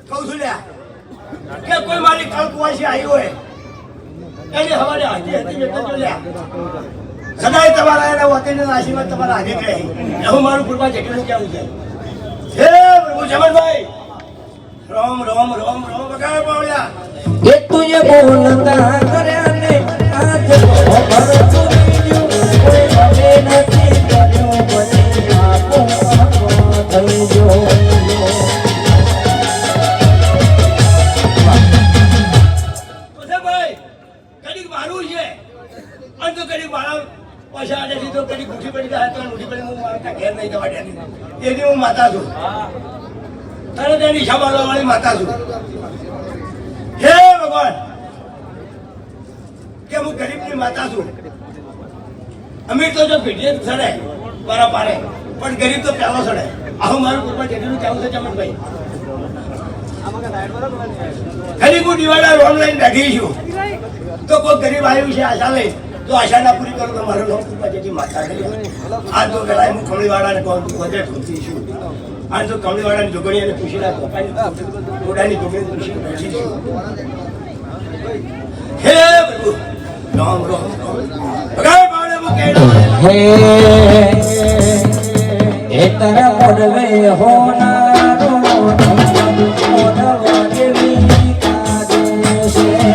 કહું છું લ્યા કે કોઈ મારી કળકુવાસી આવી હોય એને હવારે હાજી હતી એટલે લ્યા સદાય તમારા એના વતીના આશીર્વાદ તમારા હાજર રહે એવું મારું કૃપા જેટલું કેવું છે હે પ્રભુ જમનભાઈ રામ રામ રામ રામ બગાડ પાવળ્યા એ તુજે બોલતા કર્યા ને આજ ખબર ચૂક્યું કોઈ હવે નથી કર્યું બની આપો થઈ ગયો ભાઈ કડીક મારું છે અને તો કડીક મારા પૈસા નથી તો કડીક ઉઠી પડી જાય તો ઉઠી પડી હું મારા ઘેર નહીં જવા દેતી એની હું માતા છું તારે તેની હિસાબ આવવા વાળી માતા છું હે ભગવાન કે હું ગરીબની માતા છું અમીર તો જો પીડીએ સડે મારા પારે પણ ગરીબ તો પહેલો સડે આવું મારું કૃપા જેટલું કેવું છે ચમનભાઈ ગરીબ હું દિવાળા ઓનલાઈન બેઠી છું તો કોઈ ગરીબ આવ્યું છે આશા લઈ તો આશા ના પૂરી કરું તો મારું નામ કૃપા જેટલી માતા કરી આ તો પેલા હું કમળીવાળાને કહું વધે ઠોકી છું આ તો કમળીવાળાની જોગણી અને પૂછી રાખો ઘોડાની જોગણી પૂછી બેઠી છું હે પ્રભુ રામ રામ ભગાય પાડે મુકેડા હે એ તરા પડવે હોનારો મોદવા દેવી કાજે છે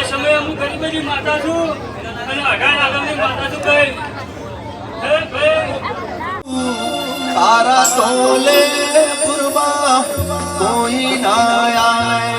સમયે હું ઘણી બધી માતા છું અને 18 આગળની માતા છું ભાઈ. હે ભાઈ તારા તોલે પુરબા કોઈ ના આય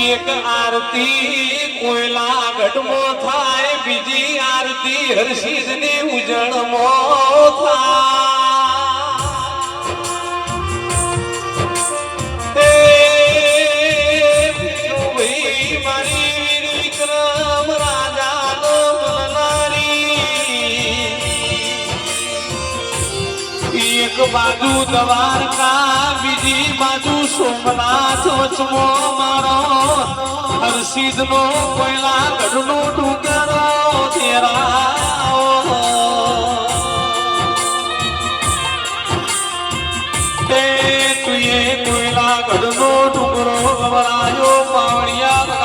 એક આરતી કોયલા ગઢમો થાય બીજી આરતી હર્ષિદ ની ઉજળમો થાય મારી વીર વિક્રમ રાજા નો એક બાજુ દ્વારકા બીજી બાજુ સોમનાથ વચમો મારો હર્ષિદ નો કોયલા ગઢનો ટુકડો તેરા તુએ કોયલા ગઢનો ટુકડો ગવરાયો પાવડિયા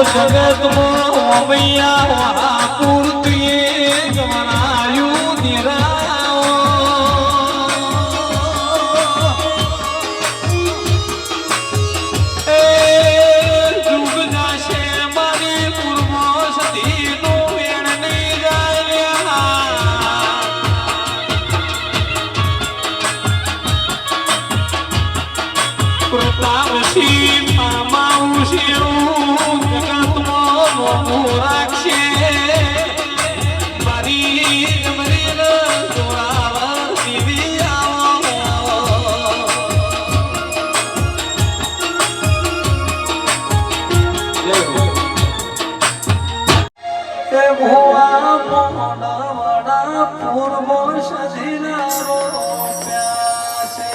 જગત માં મૈયા પૂર્તિએ ગવરાયું નિરાઓ એ જુગ જાશે મારી પૂર્વો સતી નો વેણ નહીં જાય પ્રતાપસિંહ મામા ઉશેરું રાખશે મારી જમરી જોરાવર દીવી ભોવા મોડા વડા પૂર્વો સજીના પ્યાસે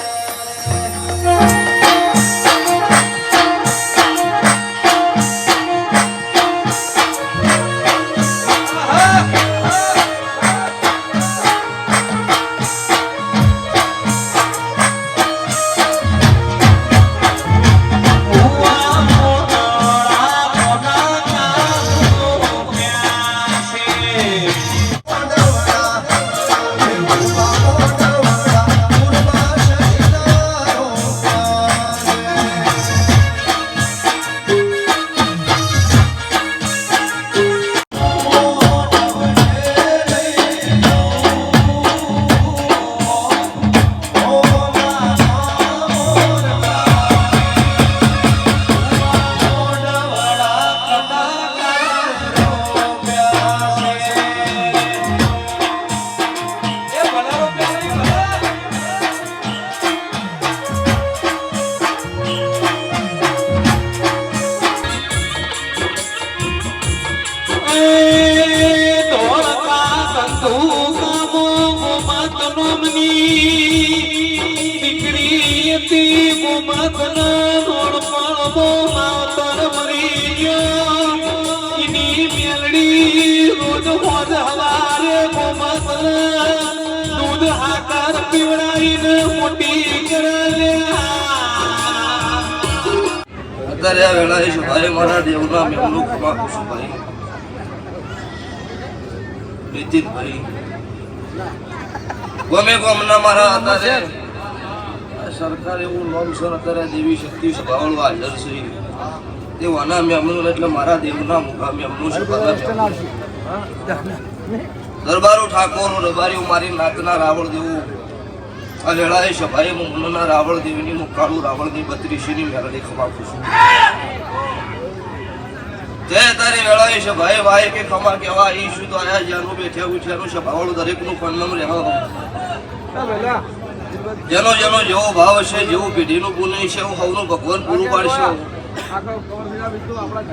હાકાર પીવડાવીને મોટી કરાવ્યા અત્યારે આ વેળાએ છે ભાઈ મારા દેવના મેમનું ખમા ખુશું ભાઈ નીતિનભાઈ ગમે ગમના મારા અત્યારે આ સરકાર એવું નોમ છે અત્યારે દેવી શક્તિ સભાવાળું હાજર છે તે વાના મેમનું એટલે મારા દેવના મુકામે એમનું છે દરબારો ઠાકોર દરબારીઓ મારી નાતના રાવળ દેવું આ વેળાએ સભાએ મુન્નના રાવળ દેવીની મુકાળું રાવળની 32ની મેળડી ખમા ખુશું તે તારી વેળાએ સભાએ ભાઈ કે ખમા કેવા ઈ શું તો આયા જ્યાંનું બેઠ્યા ઉઠ્યાનું સભાવાળું દરેકનું ફંડમ રહેવા જેનો જેનો જેવો ભાવ છે જેવું પેઢીનું પુણ્ય છે એવું સૌનું ભગવાન પૂરું પાડશે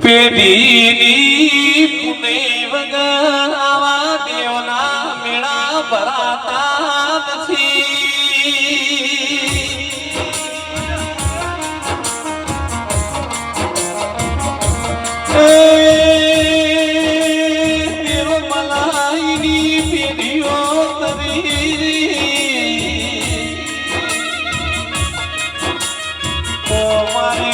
પેઢીની પુને વગર આવા દેવના મેળા ભરાતા નથી દેવ મલાઈની પેઢીઓ તરી મારે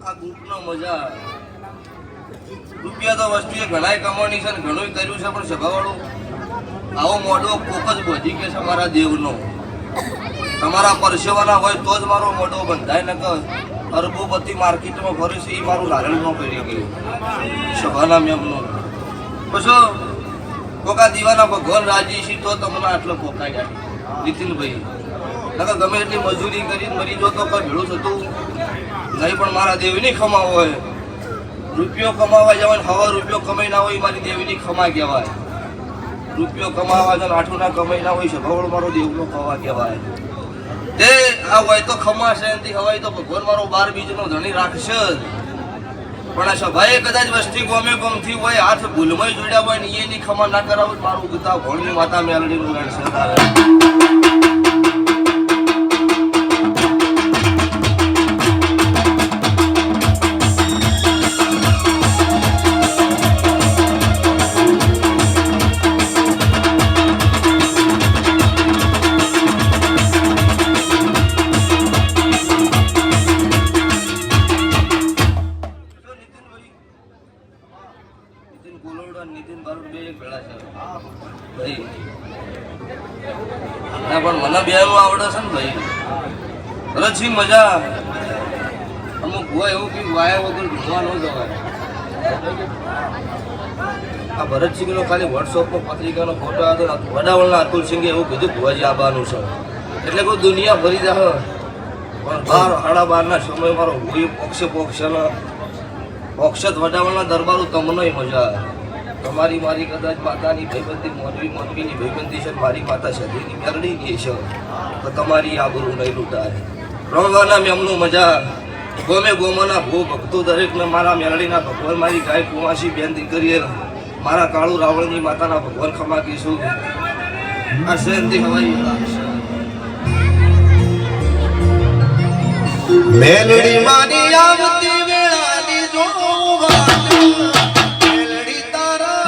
આ ગ્રુપનો મજા રૂપિયા તો વસ્તુએ ઘણાય કમાણી છે ને ઘણું કર્યું છે પણ સભાવાળું આવો મોઢો કોક જ બધી કે છે મારા દેવનો તમારા પરસેવાના હોય તો જ મારો મોઢો બંધાય ન કર અરબોપતિ માર્કેટમાં ફરે છે એ મારું નારાયણ ન કરી ગયું સભાના મેમનું પછી કોકા દીવાના ભગવાન રાજી છે તો તમને આટલો પોકાઈ જાય નીતિનભાઈ નકર ગમે એટલી મજૂરી કરી મરી જો તો કઈ ભેળું થતું નહીં પણ મારા દેવીની ખમા હોય રૂપિયો કમાવા જવાય હવા રૂપિયો કમાઈ ના હોય મારી દેવીની ખમા કહેવાય રૂપિયો કમાવા જાય આઠું ના કમાઈ ના હોય સભાવળ મારો દેવનો ખવા કહેવાય તે આ હોય તો ખમા છે એનાથી હવાય તો ભગવાન મારો 12 બીજનો ધણી રાખશે પણ આ સભાએ કદાચ વસ્તી ગમે ગમથી હોય હાથ ભૂલમાં જોડ્યા હોય ને એની ખમા ના કરાવું મારું ગીતા ભણની માતા મેલડીનું ગણ છે નીતિન બારોટ બે એક ભેળા છે ભાઈ ના પણ મને બેનું આવડે છે ને ભાઈ રચી મજા અમુક હોય એવું કે વાયા વગર ઘૂમવા ન જવાય આ ભરતસિંહનો ખાલી વોટ્સઅપમાં પત્રિકાનો ફોટો આવ્યો વડાવળના અતુલસિંહે એવું કીધું ભુવાજી આવવાનું છે એટલે કોઈ દુનિયા ભરી જાય પણ 12-12:30 સમય મારો હોય પોક્ષત વડાવળના દરબારો તમને મજા તમારી મારી કદાચ માતાની ભાઈબંધી મોનવીની ભાઈબંધી છે મારી માતા સદીની મેરડી ગઈ છે તો તમારી આબરૂ નહીં લૂંટાય રમવાના મેમનું મજા ગોમે ગોમાના ભો ભક્તો દરેકને મારા મેરડીના ભગવાન મારી ગાય કુંવાસી બેન દીકરીએ મારા કાળુ રાવણની માતાના ભગવાન ખમા કહીશું આ શેનથી હવાઈ મેલડી મારી આવતી વેળાની જોવા મેલડી તારા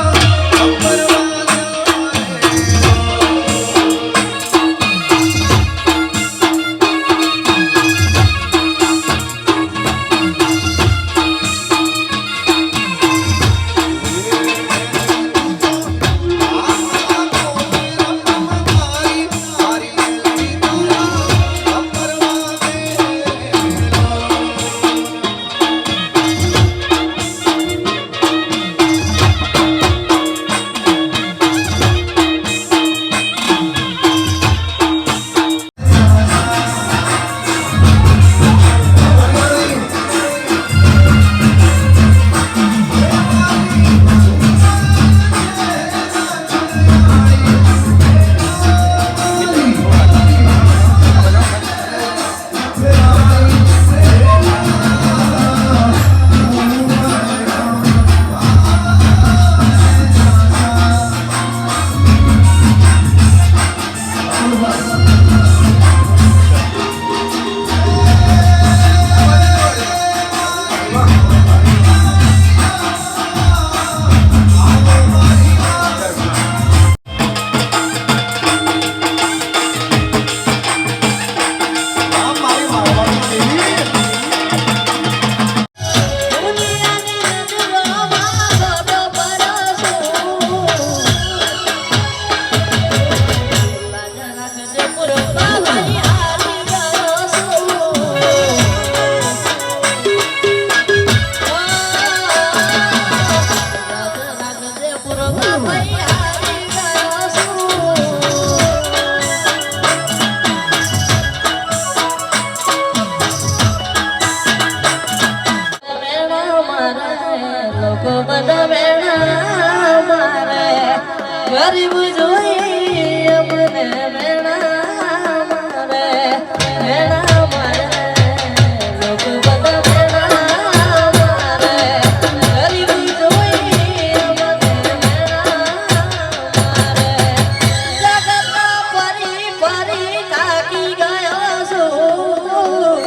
ગરીબ જોઈ અમને વેણા મારે વેણા મારે લોક બધા વેણા મારે ગરીબ જોઈ અમને વેણા મારે જગતના પરી પરી થાકી ગયો છું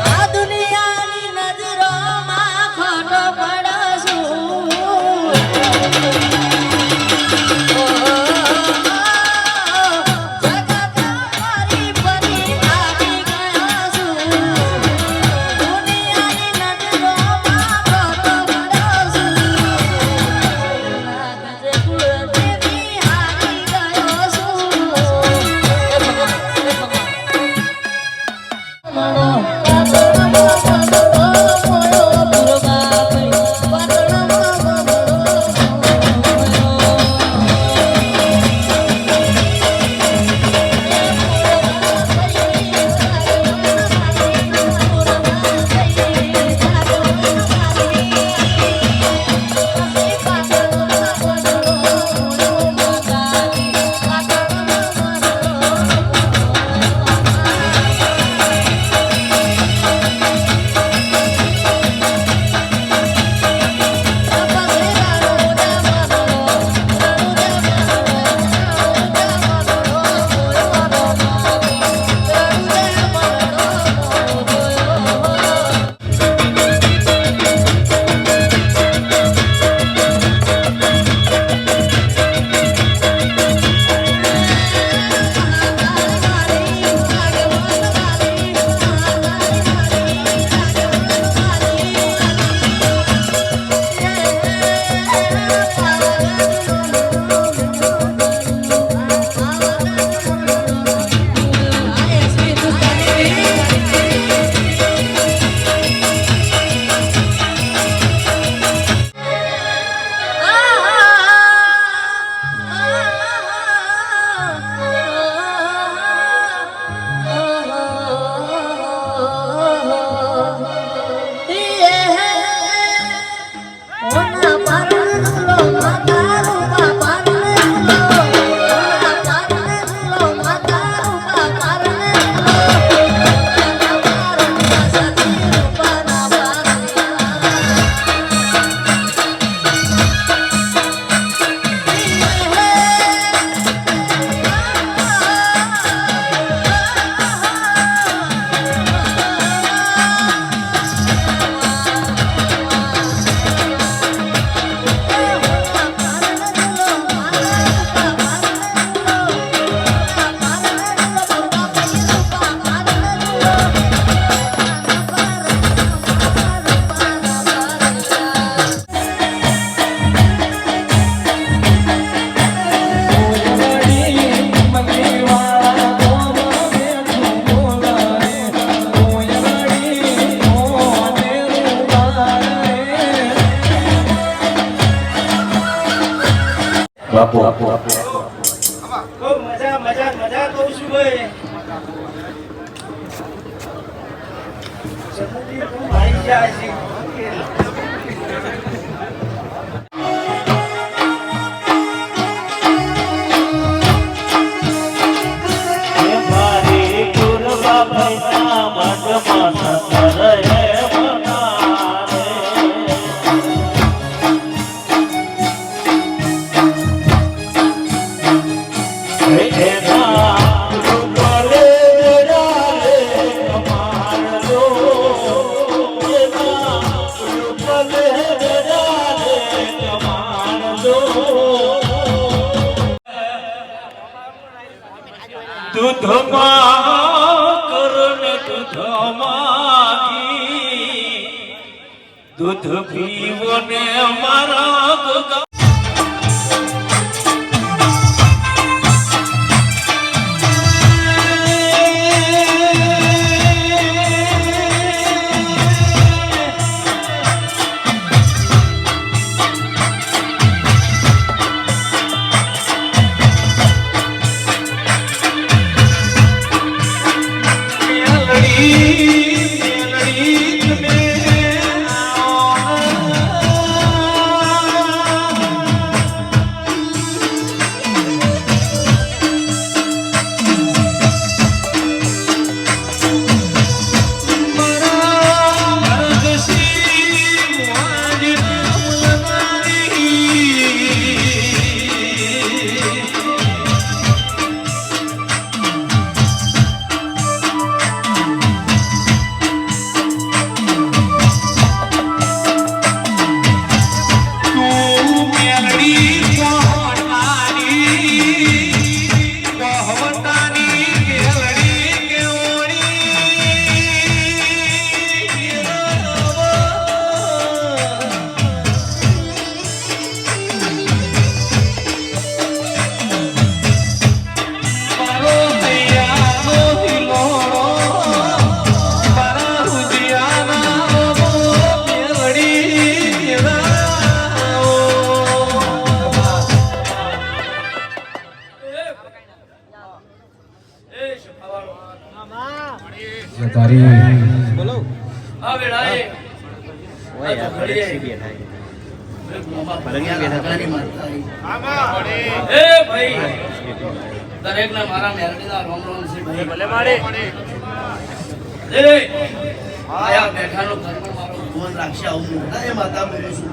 આ દુનિયાની નજરોમાં ખોટો પડ્યો છું બાપુ ખૂબ મજા મજા મજા કહું છું ભાઈ સતત તું ભાઈ જાય છે મારી ગુરબા ભૈયા મનમાં સતર દૂધમાં કરને દૂધ પીવો ને મારા મારી હા વેળાએ એ ભાઈ દરેકને મારા મેલડીના રોમ રોમ છે ભાઈ ભલે મારે એ આયા બેઠાનો ઘર પર મારો ભગવાન રાખશે આવું મોટા એ માતા બોલું છું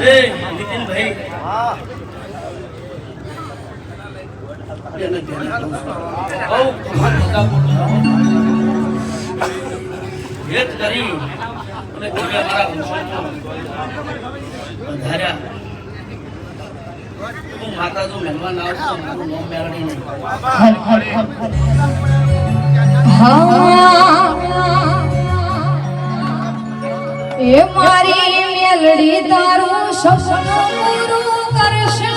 એ નીતિન ભાઈ હેત કરી અને તમે મારા વંશજો વધાર્યા હું માતા જો મહેમાન આવતો મારું નામ મેળવી નહીં એ મારી મેલડી તારું સપનું પૂરું કરશે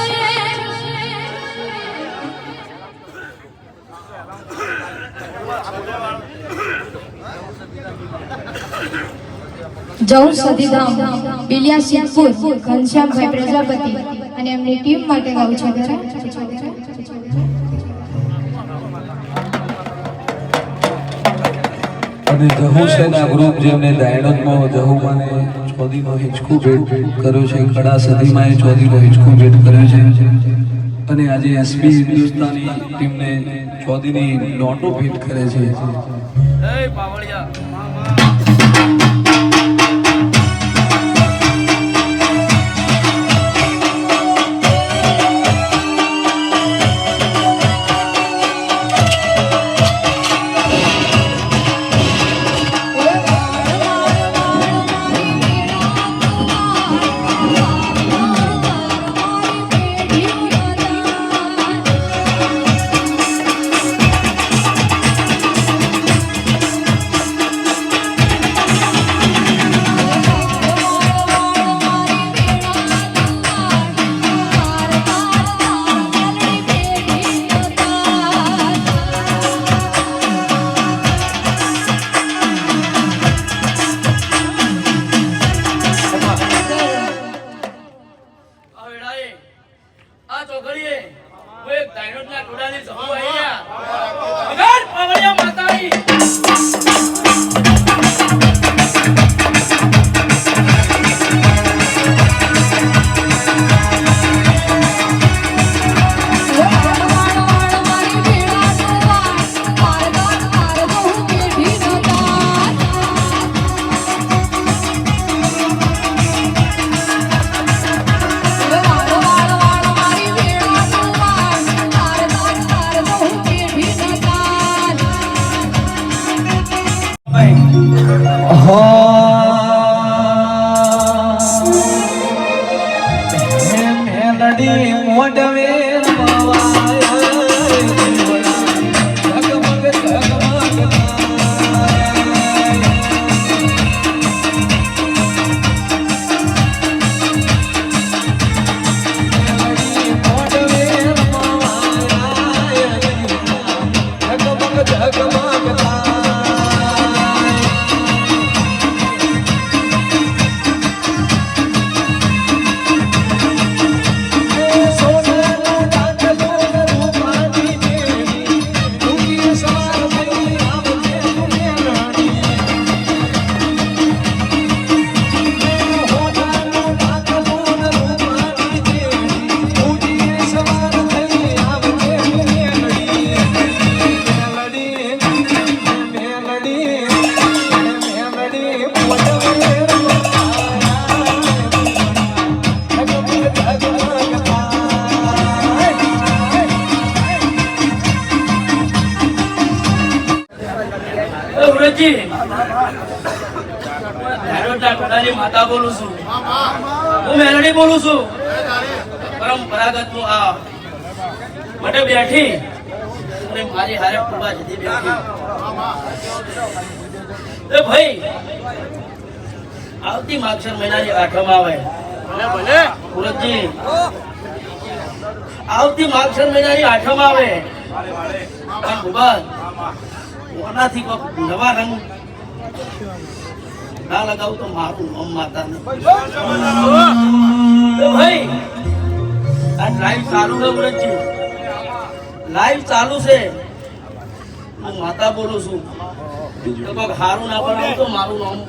જૌ સદીધામ બિલિયા સિદ્ધપુર ઘનશ્યામભાઈ પ્રજાપતિ અને એમની ટીમ માટે ગાઉં છે અને જહુ સેના ગ્રુપ જેમને દાયણતમાં જહુમાને ચોદીનો હિંચકુ ભેટ કર્યો છે કડા સદીમાં ચોદીનો હિંચકુ ભેટ કર્યો છે અને આજે એસબી હિન્દુસ્તાની ટીમને ચોદીની નોટો ભેટ કરે છે એ પાવળિયા માતા બોલું છું હું મેલડી બોલું છું પરંપરાગત નું આ માટે બેઠી અને મારી હારે પૂર્વા જતી બેઠી એ ભાઈ આવતી માગશર મહિનાની આઠમ આવે ભલે સુરતજી આવતી માગશર મહિનાની આઠમ આવે પણ ભૂપત ઓનાથી કોઈ નવા રંગ ના લગાવું તો મારું નામ માતા ભાઈ આ લાઈવ ચાલુ છે વ્રતજી લાઈવ ચાલુ છે હું માતા બોલું છું તો કોક હારું ના બનાવું તો મારું નામ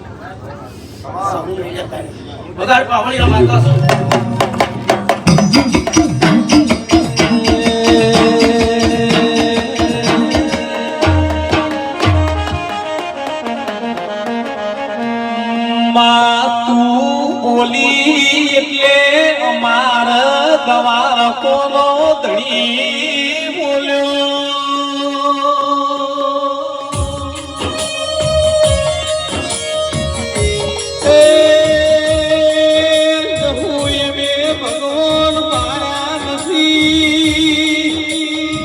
સારું નહીં જતા બગાડ પાવળીના માતા છું ગવાર કોનો ધણી બોલ્યો ભગવાન મારા નથી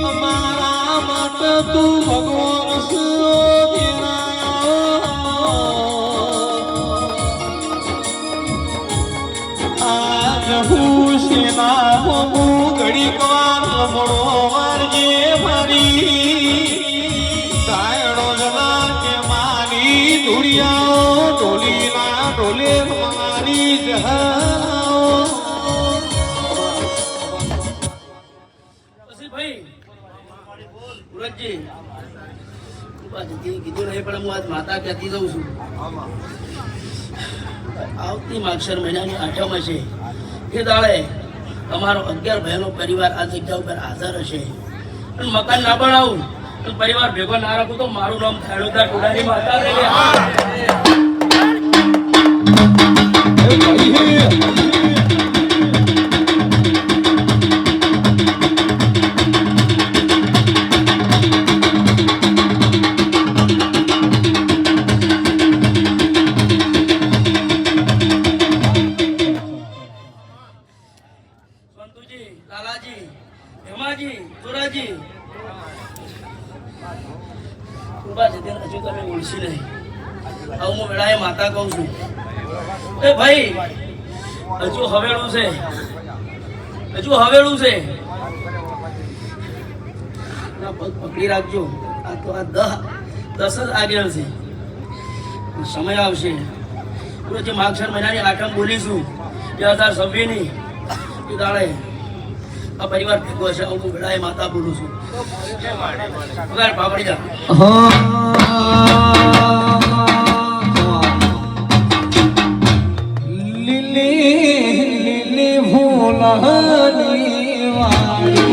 અમારા માટે તું ભગવાન ઘડી વાર મળો મારજે મારી સાયણો જલા કે મારી ધુડિયાઓ ઢોલીના ઢોલે મારી પછી ભાઈ સુરજજી કીધું નહીં પણ હું આજ માતા કહેતી જઉં છું આવતી માગશર મહિનાની 8મ હશે એ દાડે તમારો 11 બહેનો પરિવાર આ જગ્યા ઉપર હાજર હશે અને મકાન ના બનાવું તો પરિવાર ભેગો ના રાખું તો મારું નામ થાળોદાર ટોડાની માતા રહે લાલાજી હેમાજી ચોરાજી ઉભા છે તેને હજુ તમે ઓળખી નહીં આવું હું વેળાએ માતા કહું છું એ ભાઈ હજુ હવેળું છે ના પગ પકડી રાખજો આ તો આ 10 જ આગળ છે સમય આવશે જે માગશર મહિનાની 8મ બોલીશું 2026 ની એ દાડે આ પરિવાર ભેગો છે હું વેળાએ માતા બોલું છું પગાર પાપડી જા લીલી ભૂલની વાળી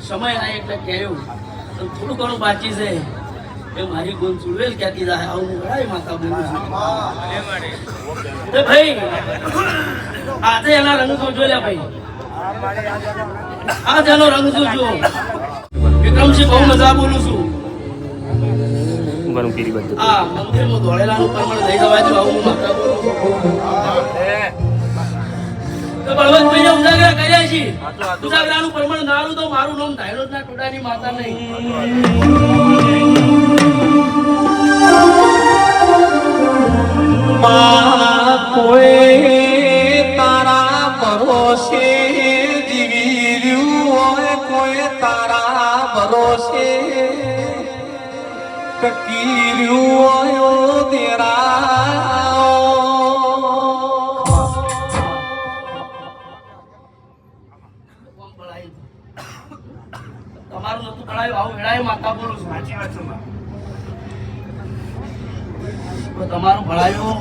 સમય આ એટલે કહ્યું થોડું ઘણું બાકી છે એ મારી ગોલ ચુડવેલ કહેતી જાય આવું હું ઘણા માતા બોલું છું ભાઈ આજે એના રંગ જોજો લે ભાઈ આજ એનો રંગ જોજો વિક્રમસિંહ બહુ મજા બોલું છું આ મંદિરમાં દોડેલાનું પ્રમાણ લઈ જવા જો આવું હું માતા બોલું તો બળવંતભાઈને ઉજાગરા કર્યા છે ઉજાગરાનું પ્રમાણ નારું તો મારું નામ ધાયરોજના ટોડાની માતા નહીં કોઈ તારા ભરોસે જીવી રહ્યું હોય કોઈ તારા ભરોસે ટકી રહ્યું હોય તેરા તમારું નતું ભણાયું આવું વેળાએ માતા બોલું છું સાચી વાત છે તમારું ભણાયું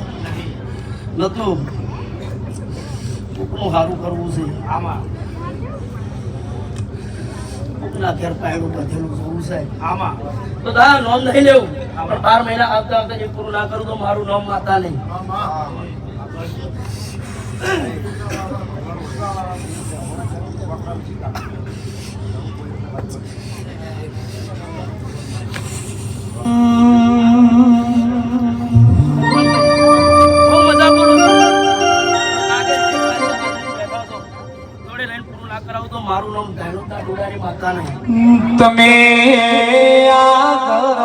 નતું કોકનું સારું કરવું છે આમાં કોકના ઘેર પાયડું બધેલું જોવું છે આમાં તો તારા નોમ નહીં લેવું પણ 12 મહિના આવતા આવતા જે પૂરું ના કરું તો મારું નામ માતા નહીં મારું નામ ધાયરોજના ટોડાની માતા નહીં તમે આ ઘર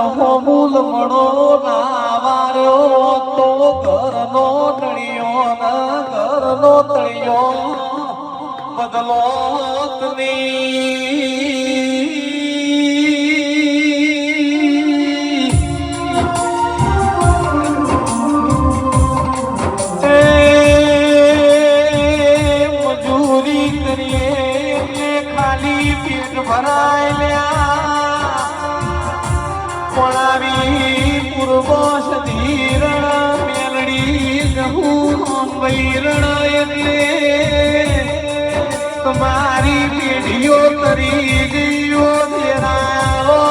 મૂલ મળો ના નો તળિયો બદલો મજૂરી કરીએ ખાલી પેટ ભરાય લ્યા પણાવી પૂર્વ સધીરણ મેલડી જહું વૈરણ એટલે તમારી પેઢીઓ તરી ગયો તેરાઓ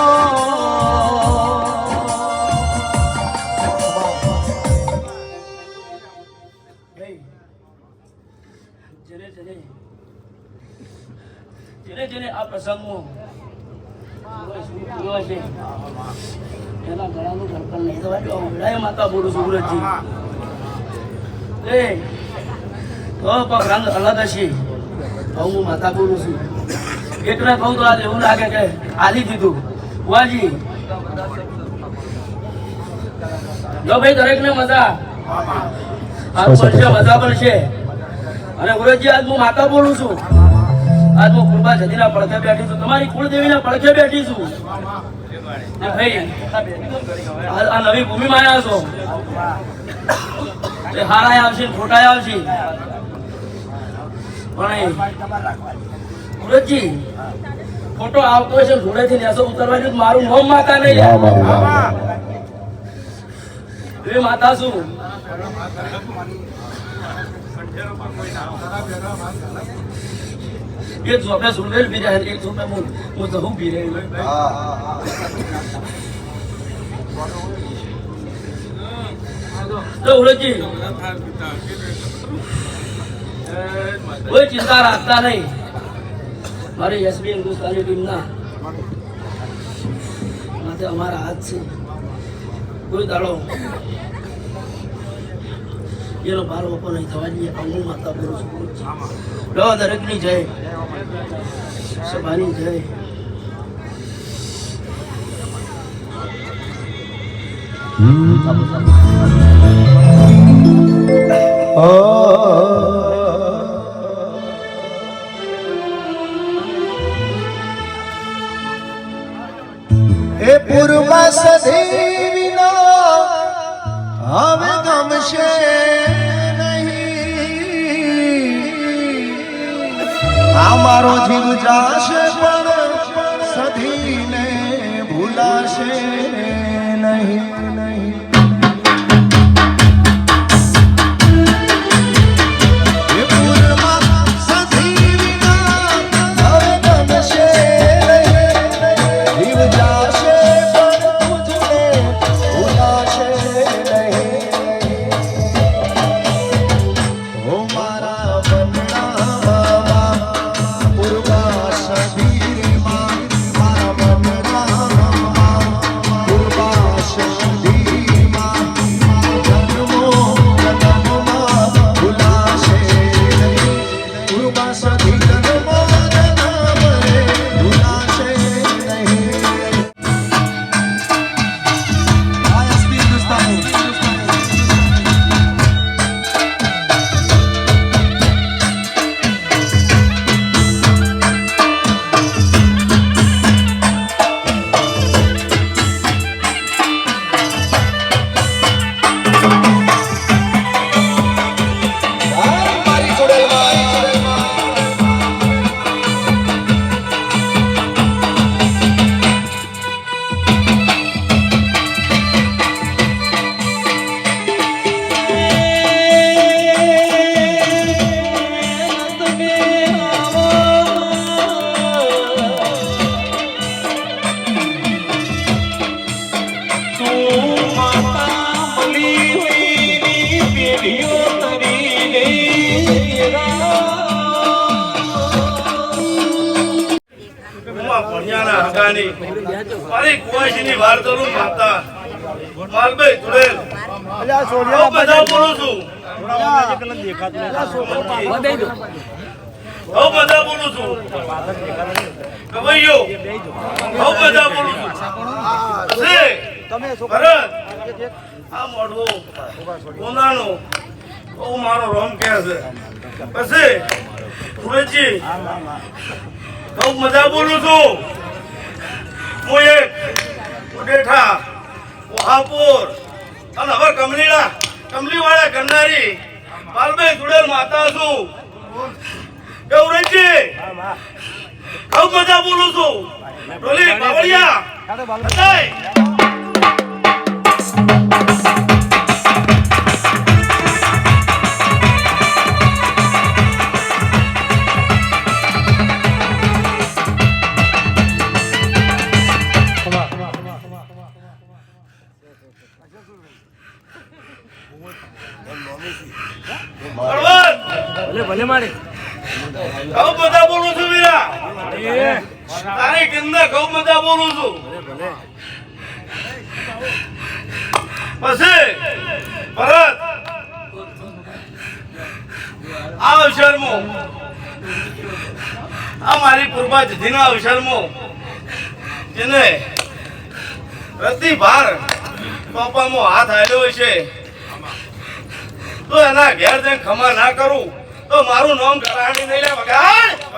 જેને આ પ્રસંગમાં જોયો છે એના ગળાનું ધડકન નહીં થવા દો. વિડાય માતા બોલું છું સુરતજી. તો પગ રંગ અલગ હશે તો હું માતા બોલું છું. એકને કહું તો આજે એવું લાગે કે આલી દીધું. બુઆજી જો ભાઈ દરેકને મજા સારું બનશે, મજા બનશે. અને સુરતજી આજ હું માતા બોલું છું. આજ હું કૃપા જતીના પડખે બેઠી છું, તમારી કુળદેવીના પડખે બેઠી છું. ભાઈ આ નવી ભૂમિમાં આવ્યા છો, હારા આવશે ખોટા આવશે, પણ સુરતજી ખોટો આવતો હશે ઘોડેથી નેસો ઉતરવાની મારું નામ માતા નહીં. એ માતા શું એક ઝોપે સુરવેલ પી રહ્યા, એક ઝોપે હું જહું પી રહ્યું. તો ઉલજી કોઈ ચિંતા રાખતા નહીં. મારી એસબી હિન્દુસ્તાની ટીમના માટે અમારા હાથ છે. કોઈ દાડો એનો ભાર વપો નહીં થવા દઈએ. હું માતા બોલું છું. દરેકની જય, સભાની જય. એ પૂર્વા સદેવીના હવે ગમશે નહીં. આ મારો જીવ જાશે પણ સધીને ભૂલાશે નહીં. ઓ મારો રોમ કે છે પછી સુરેશજી બહુ મજા બોલું છું હું એક ઉડેઠા ઓહાપુર અને હવે કમલીવાળા કરનારી પાલભાઈ સુડેલ માતા છું ગૌરવજી બહુ મજા બોલું છું ડોલી બાવળિયા બધાય ગૌ મજા બોલું છું વીરા તારી કિંમત ગૌ મજા બોલું છું પછી ભરત આ અવસરમાં આ મારી પૂર્વા જધીના અવસરમાં જેને પ્રતિભાર પાપામાં હાથ આવ્યો છે તો એના ઘેર જઈને ખમા ના કરું તો મારું નામ કરાણી નહીં લે વગાડ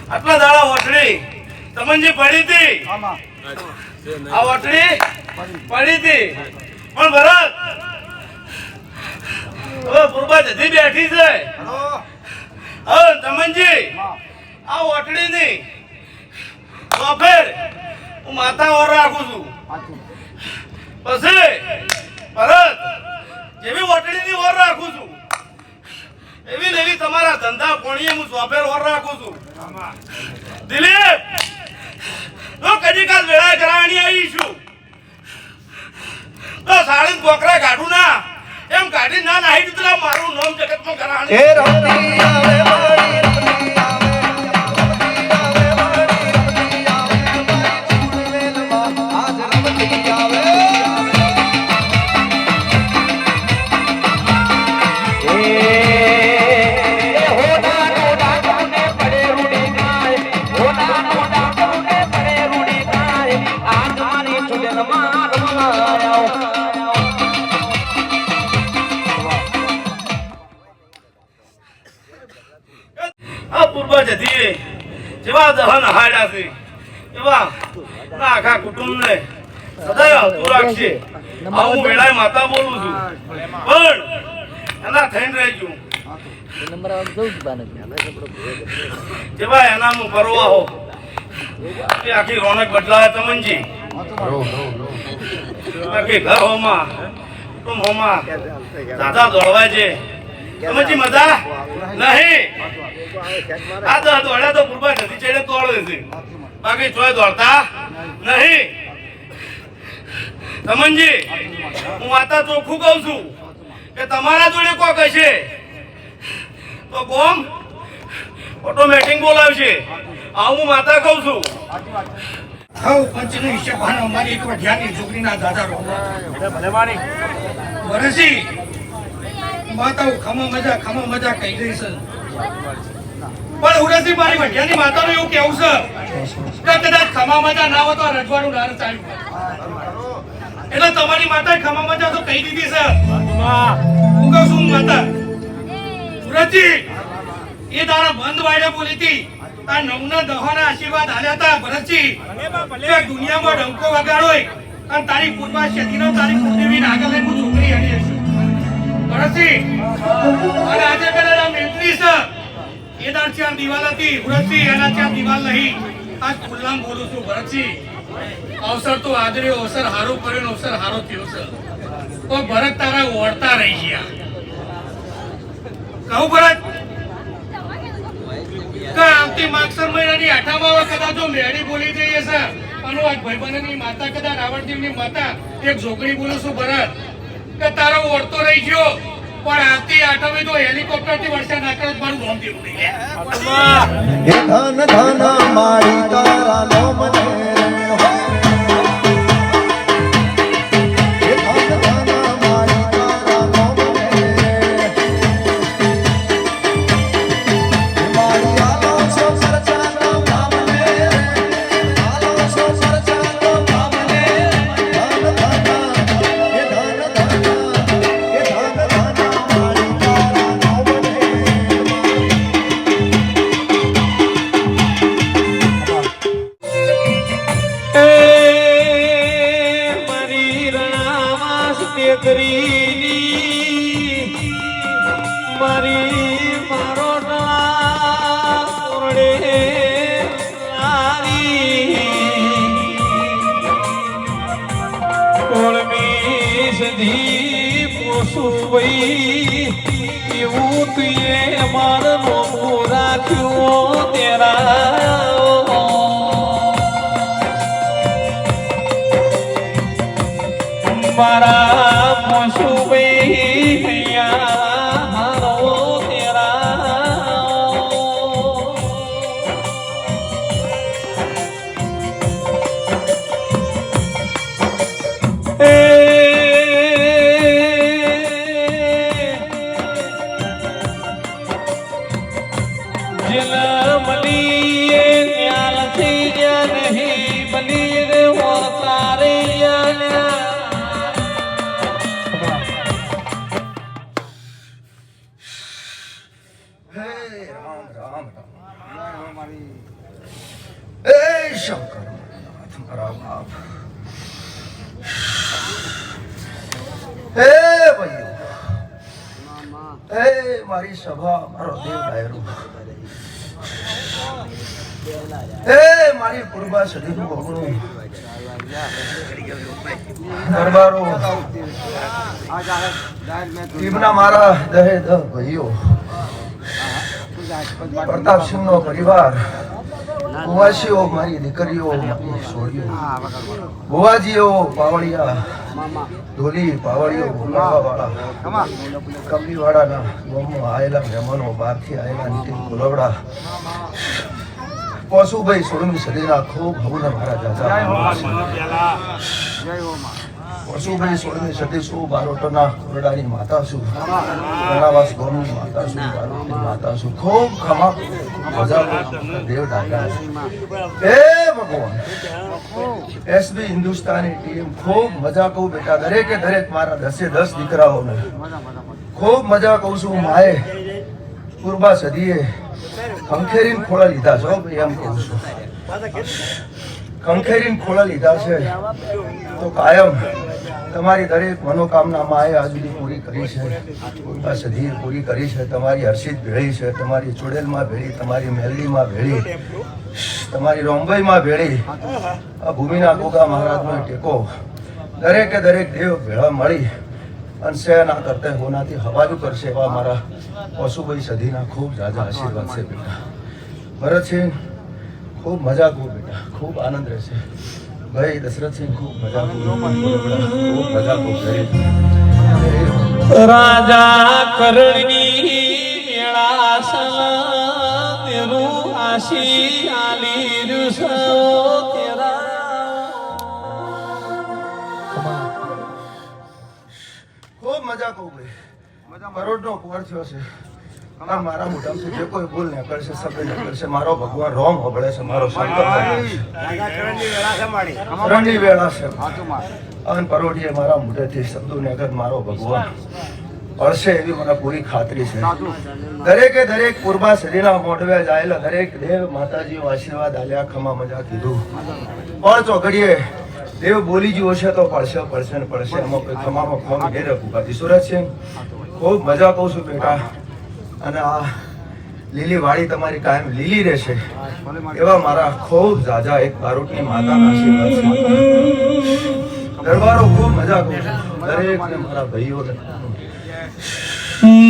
આટલા દાડા વટડી તમને પડી હતી આ વટડી પડી હતી પણ ભરત હવે પૂર્વા જતી બેઠી છે હવે તમનજી આ વટડી ની તો ફેર હું માથા ઓર રાખું છું પછી ભરત જેવી વટડી ની ઓર રાખું છું એવી ને એવી તમારા ધંધા કોણીએ હું સોફેર ઓર રાખું છું દિલીપ તો કદી કાલ વેળા કરાણી આવી છું તો સાડી કોકરા કાઢું ના એમ કાઢી ના નાહી દીધું મારું નામ જગતમાં કરાણી એ રમતી આવે મારી રમતી આવે આજ રમતી આવે જેવા દહન હાડ્યા છે એવા આખા કુટુંબ ને સદાય હલતું રાખશે હું વેળાએ માતા બોલું છું પણ એના થઈને રહેજો જેવા એનાનું પરવા હો એ આખી રોનક બદલાય તમનજી આખી ઘર હોમાં કુટુંબ હોમાં દાદા દોડવાય છે તમનજી મજા નહીં આ તો દોડ્યા તો પૂર્વા નદી ચડે દોડે છે બાકી ચોય દોડતા નહીં તમનજી હું માતા ચોખ્ખું કહું છું કે તમારા જોડે કોક હશે તો ગોમ ઓટોમેટિક બોલાવશે આ હું માતા કહું છું પંચની શભાનો મારી એક ધ્યાનની છોકરીના દાદા રો વરસી માતાઓ ખમા મજા કહી ગઈ છે પણ ઉરસી મારી વઢિયાની માતાનું એવું કેવું છે કે કદાચ ખમા મજા ના હોય તો રજવાડું ના ચાલ્યું એટલે તમારી માતા ખમા મજા તો કહી દીધી છે હું કહું છું માતા સુરતજી એ તારા બંધ વાયડે બોલી હતી આ નવના દહોના આશીર્વાદ આલ્યા હતા ભરતજી કે દુનિયામાં ડંકો વગાડોય અને તારી પૂર્વા શેતીનો તારી કુળદેવી આગળ લઈને હું છોકરી હણી છું ભરતજી અને આજે કદાચ આ મેટલી છે એ તાર ચાર દિવાલ હતી ભરતજી એના ચાર દિવાલ નહીં આ ખુલ્લામ બોલું છું ભરતજી અવસર તો આદર્યો અવસર હારો કર્યો ને અવસર હારો થયો છે તો ભરત તારા ઓળતા રહી ગયા કહું ભરત કે આવતી માગસર મહિનાની 8મા કદાચ જો મેળી બોલી જઈએ છે અને આજ ભાઈબંધની માતા કદાચ રાવણદેવની માતા એક ઝોકડી બોલું છું ભરત કે તારો ઓળતો રહી ગયો પણ આવતી 8મે તો હેલિકોપ્ટર થી વર્ષા ના કરે મારું ગોમ દેવું નહીં હે ધન ધન મારી તારા નો મને હે ધન ધન મારી તારા નો મને મારી આલો છો સરચાનો કામને આલો છો સરચાનો કામને ધન ધન હે ધન ધન હે ધન ધન મારી તારા નો મને મારી રણાવાસ ટેકરીની મારી મારો ઓરડે કોળમી સધી પોસુભાઈ એવું તુએ મારું નોમું રાખ્યું તેરા મારા મોસુભાઈ હારો તેરા જલ મલીએ ન્યાલ થઈ ગયા નહીં બલી રે તારે શંકર મારા બાપ હે ભાઈઓ હે મારી સભા મારો દેવ ડાયરો હે મારી પૂર્વા સદીનું ભગણું દરબારો ટીમના મારા દહે દહ ભાઈઓ પ્રતાપસિંહનો પરિવાર કુવાસીઓ મારી દીકરીઓ મારી છોડીઓ ભુવાજીઓ પાવળિયા ઢોલી પાવળીઓ ભૂલાવાળા કમલીવાળાના ગામમાં આવેલા મહેમાનો બહારથી આવેલા નીતિન કુલવડા પશુભાઈ સોળમી સદીના ખૂબ હવને મારા જાજા પશુભાઈ સોળમી સદી શું બારોટના કોરડાની માતા છું રણાવાસ ગામની માતા છું બારોટની માતા છું ખૂબ ખમા મજા દેવ ડાયરા હે ભગવાન એસબી હિન્દુસ્તાની ટીમ ખૂબ મજા કહું બેટા દરેકે દરેક મારા 10 દીકરાઓને ખૂબ મજા કહું છું માએ પૂર્વા સદીએ ખંખેરીને ખોળા લીધા છો ભાઈ એમ કહું છું ખંખેરીને ખોળા લીધા છે તો કાયમ તમારી દરેક મનોકામના માએ આજ સુધી પૂરી કરી છે પૂર્વા સદીએ પૂરી કરી છે તમારી હર્ષિત ભેળી છે તમારી ચુડેલમાં ભેળી તમારી મેલડીમાં ભેળી તમારી રોંબઈમાં ભેળી આ ભૂમિના ગોગા મહારાજનો ટેકો દરેકે દરેક દેવ ભેળા મળી અને સેના કરતે હોનાથી હવાજુ કરશે એવા મારા પશુભાઈ સદીના ખૂબ જાજા આશીર્વાદ છે બેટા ભરતસિંહ ખૂબ મજા કહું બેટા ખૂબ આનંદ રહેશે ભાઈ દશરથસિંહ ખૂબ મજા કહું ખૂબ મજા કહું રાજા કરણની મેળાસલ તેરું આશી આલી રૂસ તેરા ખૂબ મજા કહું ભાઈ કરોડનો પોર થયો છે આ મારા મોઢામાંથી જે કોઈ ભૂલ નીકળશે શબ્દ નીકળશે મારો ભગવાન રોમ હોબળે છે મારો શંકરની વેળા છે અન પરોઢીએ મારા મોઢેથી શબ્દો નીકળ મારો ભગવાન પડશે એવી મને પૂરી ખાતરી છે. દરેકે દરેક પૂર્વા સદીના મોઢવે જાયેલા દરેક દેવ માતાજીઓ આશીર્વાદ આલ્યા, ખમા મજા કીધું, પણ ચોઘડીએ દેવ બોલી ગયો છે તો પડશે પડશે ને પડશે. એમાં કોઈ ખમામાં ખમ ઘેર ભૂપાતી સુરત છે. ખૂબ મજા કહું છું બેટા, અને આ લીલી વાડી તમારી કાયમ લીલી રહેશે એવા મારા ખૂબ ઝાઝા એક બારોટની માતાના આશીર્વાદ છે. દરબારો ખૂબ મજા કહું છું દરેક ને મારા ભાઈઓને.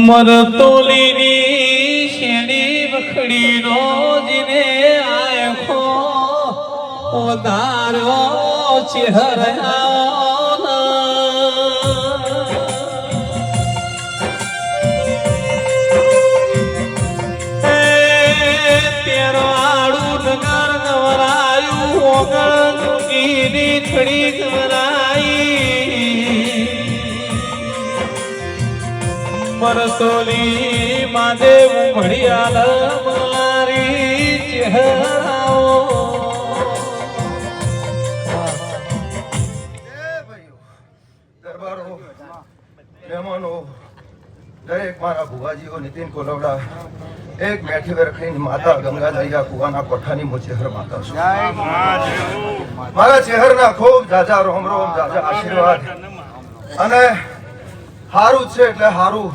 મરતોલીની શેડી વખડી રોજને આખો વધારો ચહેરા તેરો આડું નગર નવરાયું ઓગણ ગીરી ખડી નવરાઈ મરતોલી માદેવ ઘડિયાળ મારી ચહેરાઓ. દરબારો, મહેમાનો, દરેક મારા ભુવાજીઓ, નીતિન કોલવડા, એક મેઠી વેરખડીની માતા ગંગાધરિયા કુવાના કોઠાની હું ચહેર માતા છું. મારા ચહેરના ખૂબ જાજા રોમ રોમ, જાજા આશીર્વાદ, અને હારું જ છે એટલે હારું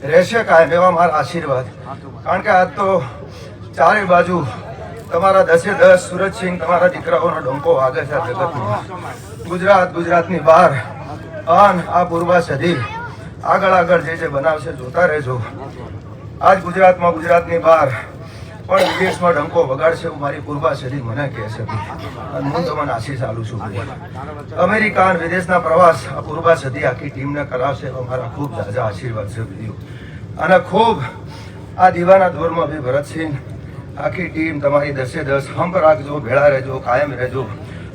રહેશે કાયમ એવા મારા આશીર્વાદ. કારણ કે આજ તો ચારે બાજુ તમારા 10 સુરતસિંહ તમારા દીકરાઓનો ડંકો વાગે છે આ જગતમાં. ગુજરાતની બહાર અન આ પૂર્વા સદી આગળ આગળ જે બનાવશે જોતા રહેજો. આજ ગુજરાતમાં, ગુજરાતની બહાર પણ વિદેશમાં ડંકો વગાડશે એવું મારી પૂર્વા સદી મને કહે છે. અને હું તમને આશીષ આલું છું. અમેરિકા અને વિદેશના પ્રવાસ આ પૂર્વા સદી આખી ટીમને કરાવશે એવા મારા ખૂબ ઝાઝા આશીર્વાદ છે વિડીયો. અને ખૂબ આ દીવાના દોરમાં ભાઈ ભરતસિંહ આખી ટીમ તમારી 10 હંપ રાખજો, ભેળા રહેજો, કાયમ રહેજો.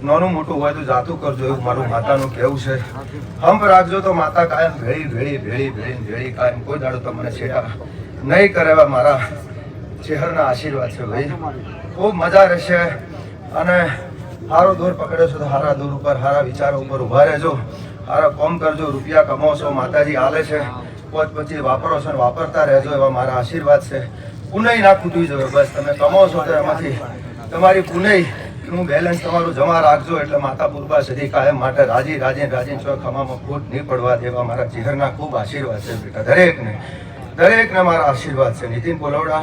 નાનું મોટું હોય તો જાતું કરજો એવું મારું માતાનું કહેવું છે. હંપ રાખજો તો માતા કાયમ ભેળી કાયમ કોઈ દાડો તમને છેડા નહીં કરે એવા મારા ચહેરના આશીર્વાદ છે ભાઈ. ખૂબ મજા રહેશે, અને સારો દોર પકડ્યો છો તો સારા દોર ઉપર, સારા વિચારો ઉપર ઊભા રહેજો, સારા કોમ કરજો, રૂપિયા કમાવશો, માતાજી આલે છે, પોત પછી વાપરો છો ને વાપરતા રહેજો એવા મારા આશીર્વાદ છે. પુનઈ ના ખૂટવી જોઈએ, બસ તમે કમાવશો તો એમાંથી તમારી પુનઈ નું બેલેન્સ તમારું જમા રાખજો એટલે માતા પૂર્વા સદી કાયમ માટે રાજી છો, ખમામાં ખોટ નહીં પડવા દેવા મારા ચહેરના ખૂબ આશીર્વાદ છે બેટા. દરેકને મારા આશીર્વાદ છે. નીતિન કોલવડા,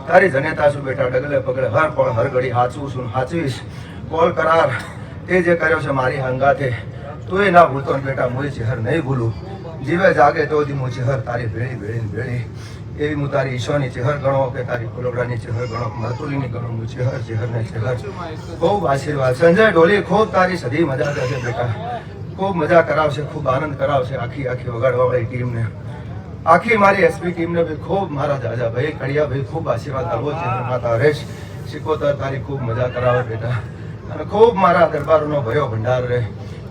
તારી જનેતા છું બેટા, ડગલે પગલે હર પળ હર ઘડી હાચવું છું, હાચવીશ. કોલ કરાર તે જે કર્યો છે મારી હંગાતે તું એ ના ભૂલતો ને બેટા, હું ચહેર નહીં ભૂલું. જીવે જાગે તો હું ચહેર તારી ભેળી એવી હું તારી ઈશ્વરની ચહેર ગણો કે તારી કોલવડાની ચહેર ગણો, મરતુલીની ગણો, હું ચહેરને ચહેર. ખૂબ આશીર્વાદ. સંજય ઢોલી ખૂબ તારી સદી મજા કરશે બેટા, ખૂબ મજા કરાવશે, ખૂબ આનંદ કરાવશે આખી વગાડવાવાળી ટીમને, આખી મારી એસપી ટીમને બી ખૂબ મારા જાજા ભાઈ કડિયા ભાઈ ખૂબ આશીર્વાદ આપો છે. માતા હરેશ શિકોતર તારી ખૂબ મજા કરાવે બેટા, અને ખૂબ મારા દરબારોનો ભયો ભંડાર રહે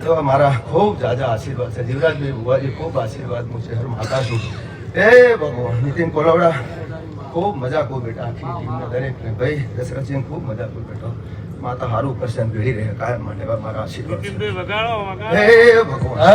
એવા મારા ખૂબ જાજા આશીર્વાદ છે. જીવરાજભાઈ ભુવાજી ખૂબ આશીર્વાદ, હું ચહેર માતા છું. એ ભગવાન. નીતિન કોલવડા ખૂબ મજા કહું બેટા, આખી ટીમને દરેકને ભાઈ દશરથસિંહ ખૂબ મજા કહું બેટા, માતા હારું કરશે ને ભેળી રહે કાયમ માટે એવા મારા આશીર્વાદ છે. હે ભગવાન.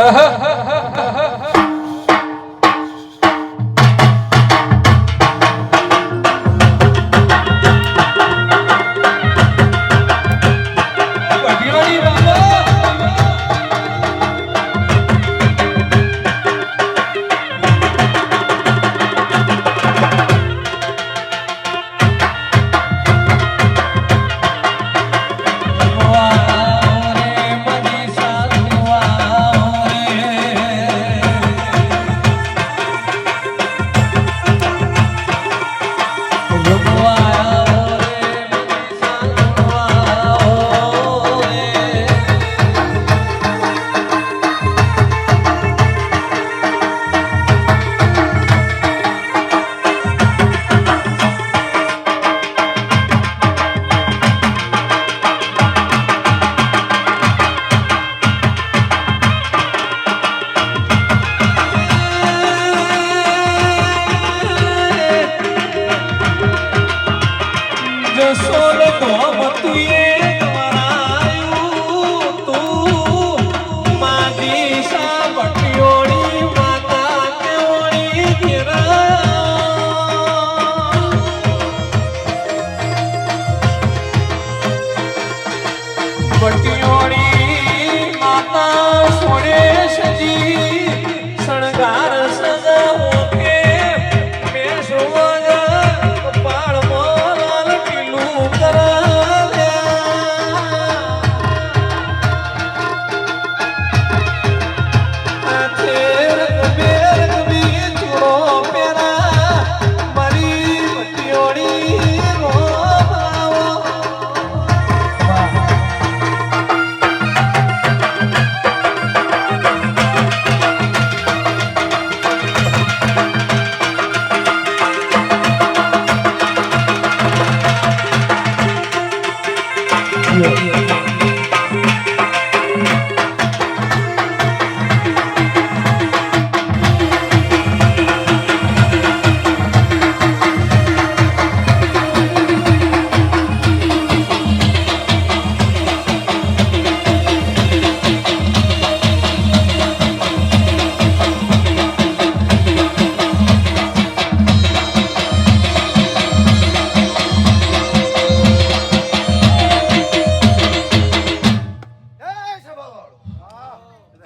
માતા કેવડી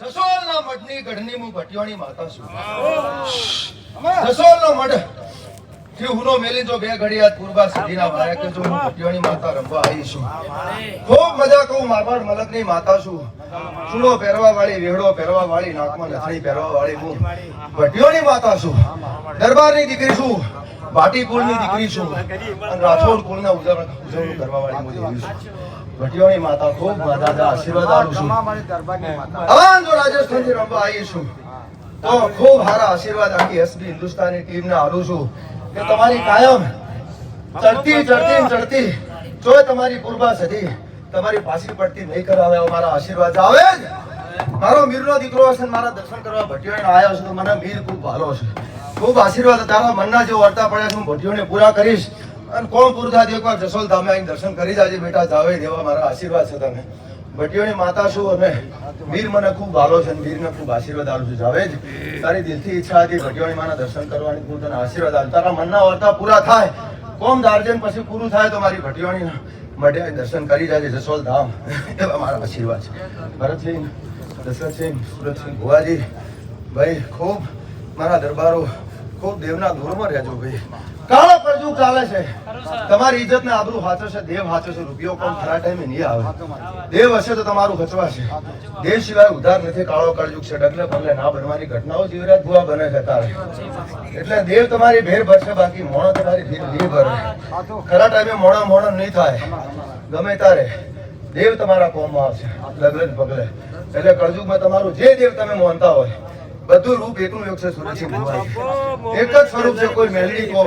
જસોલના મઠની ગઢની હું ભટિયોની માતા છું. જસોલનો મઠ થી હુનો મેલી જો બે ઘડિયાળ પૂર્વા સદીના વાયા કે જો હું ભટિયોની માતા રમવા આવી છું. ખૂબ મજા કહું મારવાડ મલકની માતા છું. ચૂડો પહેરવા વાળી, વેહડો પહેરવા વાળી, નાકમાં નથણી પહેરવા વાળી હું ભટિયોની માતા છું. દરબારની દીકરી છું, ભાટી કુળની દીકરી છું અને રાઠોડ કુળના ઉજવણી કરવા વાળી હું દેવી છું. ભટિયોની માતા ખૂબ દાદા આશીર્વાદ આલું છું. હવે જો રાજસ્થાનથી રમવા આવી છું તો ખૂબ સારા આશીર્વાદ આખી એસબી હિન્દુસ્તાની ટીમને આલું છું કે તમારી કાયમ ચડતી જોય તમારી પૂર્વા સદી તમારી પાછી પડતી નહીં કરાવે મારા આશીર્વાદ આવે જ. મારો મીરનો દીકરો હશે, મારા દર્શન કરવા ભટિયોને આવ્યો છે તો મને મીર ખૂબ ભાલો છે. ખૂબ આશીર્વાદ તારા મનના જે વર્તા પડ્યા છે હું ભટિયોને પૂરા કરીશ. અને કોણ પૂરતા એકવાર જસોલ ધામે આવીને દર્શન કરી જાજે બેટા. જાવે દેવા મારા આશીર્વાદ છે તને. ભટિયોની માતા છું અને વીર મને ખૂબ ભાલો છે અને વીરને ખૂબ આશીર્વાદ આલું છું. જાવે જ તારી દિલથી ઈચ્છા હતી ભટિયોની માના દર્શન કરવાની, હું તને આશીર્વાદ આલું. તારા મનના વર્તા પૂરા થાય, કોમ દાર્જન પછી પૂરું થાય તો મારી ભટિયોની માટે દર્શન કરી જાજે જસોલ ધામ. એવા મારા આશીર્વાદ છે. ભરતસિંહ, દશરથસિંહ, સુરતસિંહ, ભુવાજી ભાઈ ખૂબ મારા દરબારો ખૂબ દેવના દૂરમાં રહેજો ભાઈ. કાળો કરજુ ચાલે છે, તમારી ઇજ્જત ને આબરૂ હાચવશે, દેવ હાચવશે. રૂપિયો કોમ ખરા ટાઈમે નહીં આવે. દેવ હશે તો તમારું હચવાશે. દેવ સિવાય ઉધાર નથી. કાળો કરજુક છે, ડગલે પગલે ના બનવાની ઘટનાઓ જીવરાજ ભુવા બને છે તારે. એટલે દેવ તમારી ભેર ભરશે, બાકી મોણો તમારી ભેર નહીં ભરે. ખરા ટાઈમે મોણો નહીં થાય. ગમે તારે દેવ તમારા કોમમાં આવશે ડગલે પગલે. એટલે કળજુગમાં તમારું જે દેવ તમે માનતા હોય બધું રૂપ એકનું એક છે. સુરતસિંહ ભુવાજી એક જ સ્વરૂપ છે. કોઈ મેલડી કહો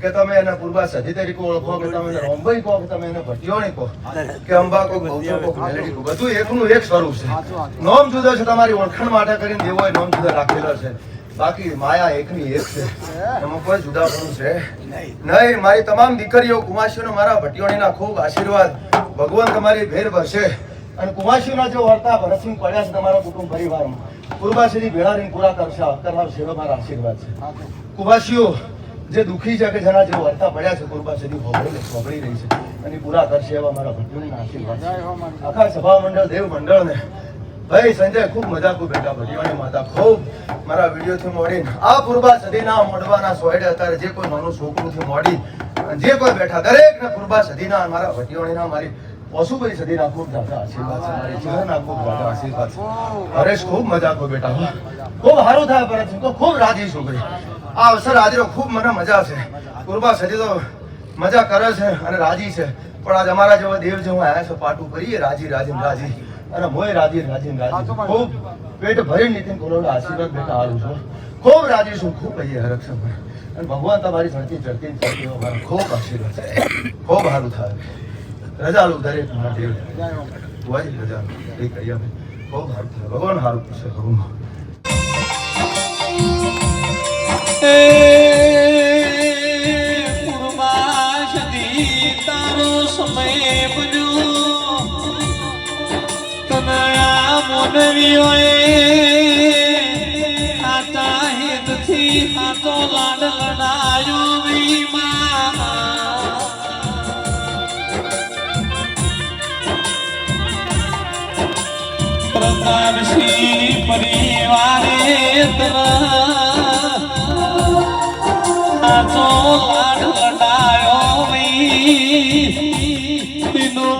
કે તમે એને પૂર્વા સદી તરીકે ઓળખો, કે તમે એને રોમભાઈ કહો, કે તમે એને ભટિયોણી કહો, કે અંબા કહો, ગૌચર કહો, મેલડી કહો, બધું એકનું એક સ્વરૂપ છે. નોમ જુદો છે. તમારી ઓળખાણ માટે કરીને દેવોએ નોમ જુદા રાખેલા છે, બાકી માયા એકની એક છે. એમાં કોઈ જુદાપણું છે નહીં. મારી તમામ દીકરીઓ કુમાસીઓને મારા ભટિયોણીના ખૂબ આશીર્વાદ. ભગવાન તમારી ભેર ભરશે અને કુમાસીઓના જે વર્તા ભરતસિંહ પડ્યા છે તમારા કુટુંબ પરિવારમાં પૂર્વા સુધી ભેળા રહીને પૂરા કરાવશે એવા મારા આશીર્વાદ છે. કુમાસીઓ જે દુઃખી છે કે જેના જે વર્તા પડ્યા છે પૂર્વા સુધી ભોગળી રહી છે અને પૂરા કરશે એવા મારા ભટિયોણીના આશીર્વાદ છે. આખા સભા મંડળ દેવ મંડળને ભાઈ સંજય ખૂબ મજા ખૂબ બેઠા. ભટિયોણી માતા ખૂબ મારા વિડીયોથી મોડીને આ પૂર્વા સદીના મોડવાના સોયડે અત્યારે જે કોઈ નાનું છોકરુંથી મોડી જે કોઈ બેઠા દરેકને પૂર્વા સદીના મારા ભટિયોણીના મારી પશુભાઈ સદીના ખૂબ દાદા આશીર્વાદ છે. મારી જીવનના ખૂબ દાદા આશીર્વાદ છે. હરેશ ખૂબ મજા ખૂબ બેટા. ખૂબ સારું થાય ભરત, તો ખૂબ રાજી છું ભાઈ. આ અવસર હાજરો ખૂબ મને મજા છે. પૂર્વા સદી તો મજા કરે છે અને રાજી છે, પણ આજ અમારા જેવા દેવ જે હું આવ્યા છે પાટું કરીએ રાજી અને મોય રાજી. ખૂબ પેટ ભરી નીતિન કોલોનો આશીર્વાદ બેટા આલું છું. ખૂબ રાજી છું, ખૂબ કહીએ હરક્ષણ અને ભગવાન તમારી ચડતી મારા ખૂબ આશીર્વાદ છે. ખૂબ સારું થાય. રજાલું દરેક મારા દેવ રજા કહીએ ખૂબ સારું થાય. ભગવાન સારું પૂછે ભગવાન. પૂર્વા સદી તારો સમય બન્યો, તનયા મોનવીઓએ આતા હિતથી હાથો લાડ લડાયો વીમા. પ્રતાપસિંહ પરિવારે હાથો લાડ લડાયો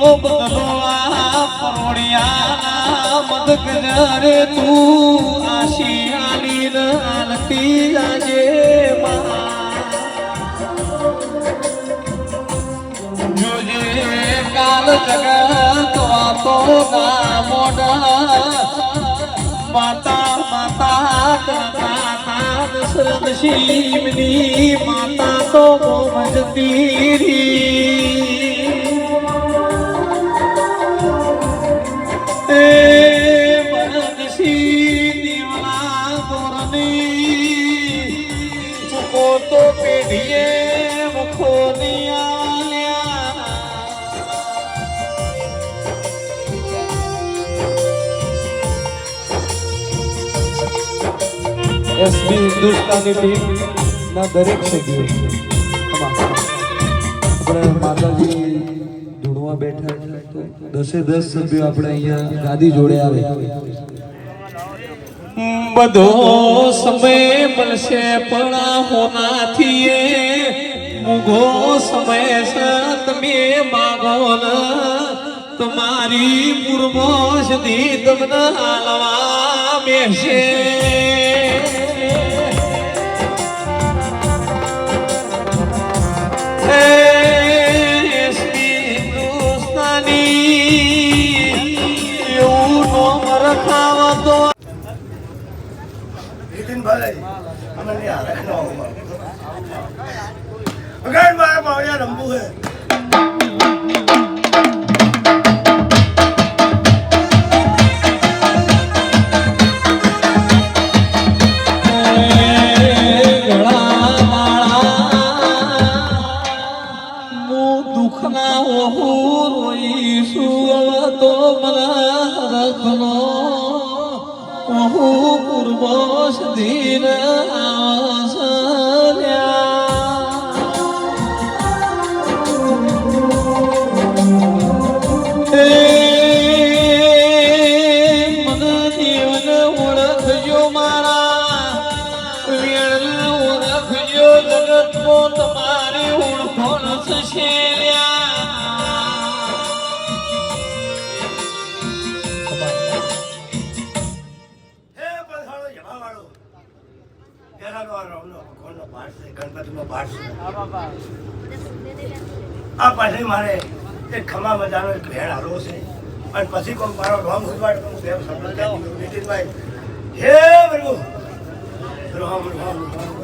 નો બદલો આ પરોડિયા મદક જરે તું આશિયાની આલતી આજે જોજે કાલ જગત વાતો ના મોડા માતા માતા માતા દશરથ શિવની માતા તો મોમજ તીરી એસબી હિન્દુસ્તાની ટીમ ના દરેક સભ્યો આપણે માતાજી ધૂણવા બેઠા છે તો 10 સભ્યો આપણે અહીંયા ગાદી જોડે આવે બધો સમય મળશે પણ હોનાથી મુગો સમય છે તમે માગો ને તમારી પૂર્વો સુધી તમને હાલવા બેસે નીતિનભાઈ અમને હારે ન અગાડ મારા માવડિયા રમવું છે આ પાછળ મારે એક ખમા મજાનો એક ભેળ હાલવો છે અને પછી કોઈ મારો રોમ ઉજવાડ નીતિનભાઈ હે પ્રભુ રોમ રોમ રોમ